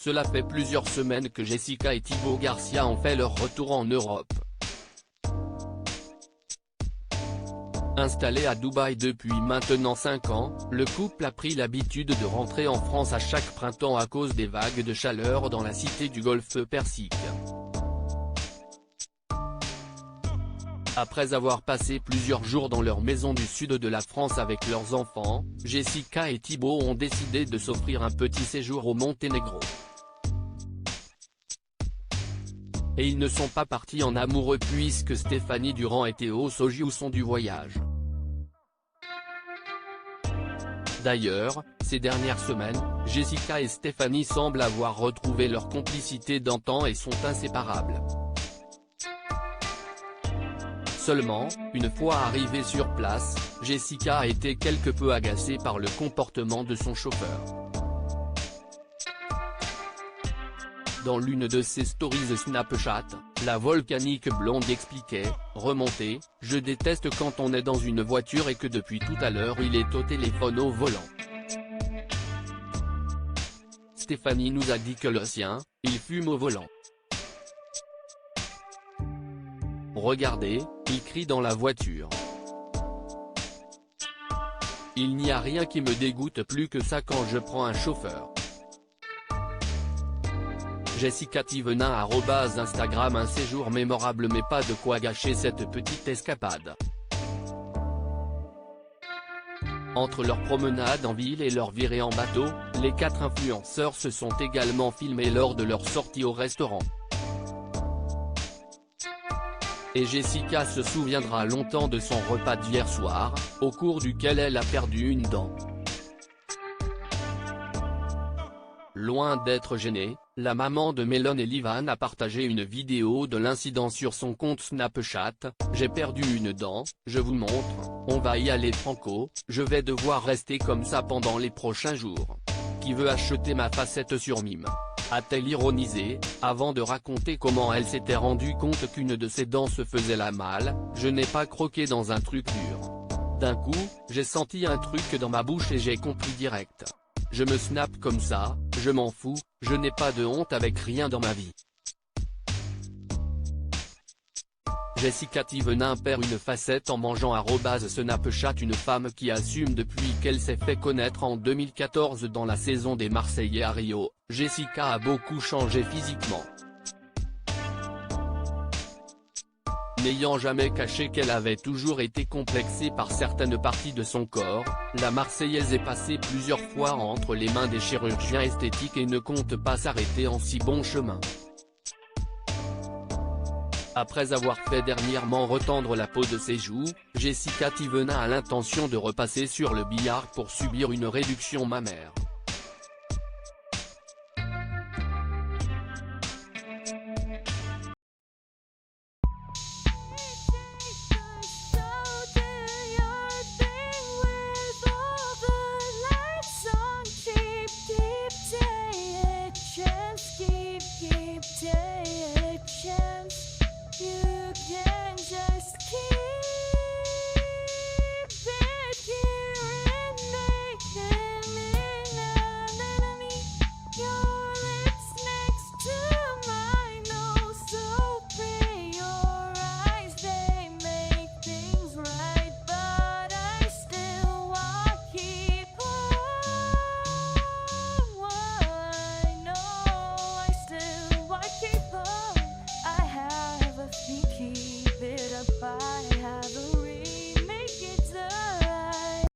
Cela fait plusieurs semaines que Jessica et Thibaut Garcia ont fait leur retour en Europe. Installé à Dubaï depuis maintenant 5 ans, le couple a pris l'habitude de rentrer en France à chaque printemps à cause des vagues de chaleur dans la cité du Golfe Persique. Après avoir passé plusieurs jours dans leur maison du sud de la France avec leurs enfants, Jessica et Thibaut ont décidé de s'offrir un petit séjour au Monténégro. Et ils ne sont pas partis en amoureux puisque Stéphanie Durand et Théo Sogiu sont du voyage. D'ailleurs, ces dernières semaines, Jessica et Stéphanie semblent avoir retrouvé leur complicité d'antan et sont inséparables. Seulement, une fois arrivée sur place, Jessica a été quelque peu agacée par le comportement de son chauffeur. Dans l'une de ses stories Snapchat, la volcanique blonde expliquait « Remontez, je déteste quand on est dans une voiture et que depuis tout à l'heure il est au téléphone au volant. Stéphanie nous a dit que le sien, il fume au volant. Regardez, il crie dans la voiture. Il n'y a rien qui me dégoûte plus que ça quand je prends un chauffeur. » Jessica Thévenin @Instagram. Un séjour mémorable mais pas de quoi gâcher cette petite escapade. Entre leur promenade en ville et leur virée en bateau, les 4 influenceurs se sont également filmés lors de leur sortie au restaurant. Et Jessica se souviendra longtemps de son repas d'hier soir, au cours duquel elle a perdu une dent. Loin d'être gênée, la maman de Mélone et Livan a partagé une vidéo de l'incident sur son compte Snapchat. « J'ai perdu une dent, je vous montre, on va y aller franco, je vais devoir rester comme ça pendant les prochains jours. Qui veut acheter ma facette sur Mime ?» a-t-elle ironisé, avant de raconter comment elle s'était rendue compte qu'une de ses dents se faisait la malle. « Je n'ai pas croqué dans un truc dur. D'un coup, j'ai senti un truc dans ma bouche et j'ai compris direct. Je me snap comme ça, je m'en fous, je n'ai pas de honte avec rien dans ma vie. » Jessica Thévenin perd une facette en mangeant @Snapchat. Une femme qui assume depuis qu'elle s'est fait connaître en 2014 dans la saison des Marseillais à Rio. Jessica a beaucoup changé physiquement. N'ayant jamais caché qu'elle avait toujours été complexée par certaines parties de son corps, la Marseillaise est passée plusieurs fois entre les mains des chirurgiens esthétiques et ne compte pas s'arrêter en si bon chemin. Après avoir fait dernièrement retendre la peau de ses joues, Jessica Thévenin a l'intention de repasser sur le billard pour subir une réduction mammaire.